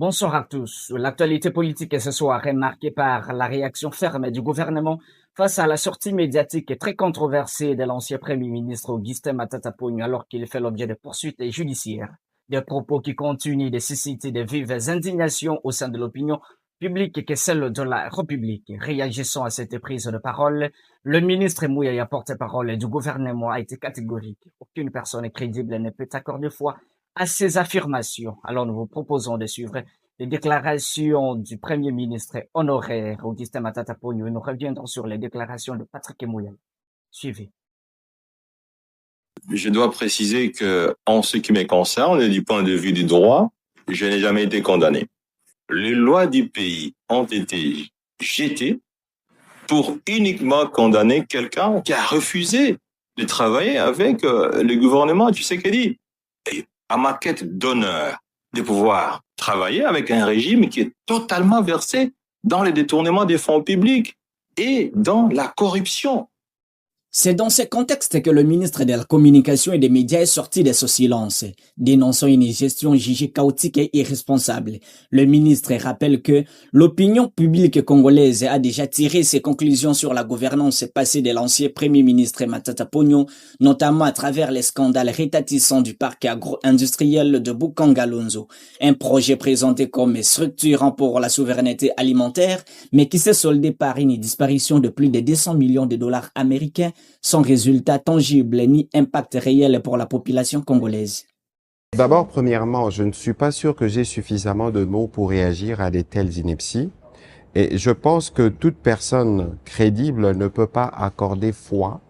Bonsoir à tous. L'actualité politique ce soir est marquée par la réaction ferme du gouvernement face à la sortie médiatique très controversée de l'ancien Premier ministre Augustin Matata Ponyo alors qu'il fait l'objet de poursuites judiciaires. Des propos qui continuent de susciter de vives indignations au sein de l'opinion publique que celle de la République. Réagissant à cette prise de parole, le ministre Mouyaya, porte-parole du gouvernement, a été catégorique. Aucune personne crédible ne peut accorder foi à ces affirmations. Alors nous vous proposons de suivre les déclarations du Premier ministre honoraire Augustin Matata Ponyo et nous reviendrons sur les déclarations de Patrick Mouyal. Suivez. Je dois préciser que, en ce qui me concerne, du point de vue du droit, je n'ai jamais été condamné. Les lois du pays ont été jetées pour uniquement condamner quelqu'un qui a refusé de travailler avec le gouvernement du Tshisekedi. Et à ma quête d'honneur de pouvoir travailler avec un régime qui est totalement versé dans le détournement des fonds publics et dans la corruption. C'est dans ce contexte que le ministre de la Communication et des Médias est sorti de ce silence, dénonçant une gestion jugée chaotique et irresponsable. Le ministre rappelle que l'opinion publique congolaise a déjà tiré ses conclusions sur la gouvernance passée de l'ancien Premier ministre Matata Ponyo, notamment à travers les scandales rétatissants du parc agro-industriel de Bukangalonzo, un projet présenté comme structurant pour la souveraineté alimentaire, mais qui s'est soldé par une disparition de plus de 200 millions de dollars américains sans résultat tangible ni impact réel pour la population congolaise. D'abord, premièrement, je ne suis pas sûr que j'ai suffisamment de mots pour réagir à de telles inepties. Et je pense que toute personne crédible ne peut pas accorder foi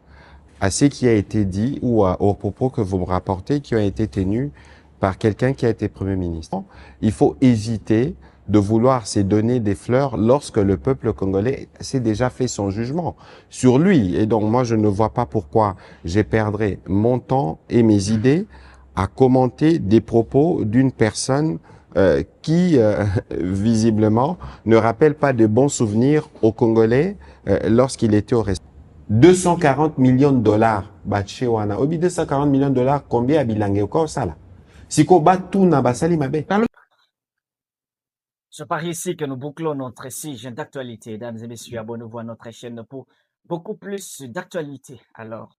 à ce qui a été dit ou aux propos que vous me rapportez qui ont été tenus par quelqu'un qui a été Premier ministre. Il faut éviter de vouloir se donner des fleurs lorsque le peuple congolais s'est déjà fait son jugement sur lui. Et donc, moi, je ne vois pas pourquoi je perdrais mon temps et mes idées à commenter des propos d'une personne qui, visiblement, ne rappelle pas de bons souvenirs aux Congolais lorsqu'il était au restaurant. 240 millions de dollars, Bachewana. Obi 240 millions de dollars, combien a bilangué au ça là? Siko tout na basali mabe. C'est par ici que nous bouclons notre siège d'actualité. Mesdames et messieurs, abonnez-vous à notre chaîne pour beaucoup plus d'actualité. Alors,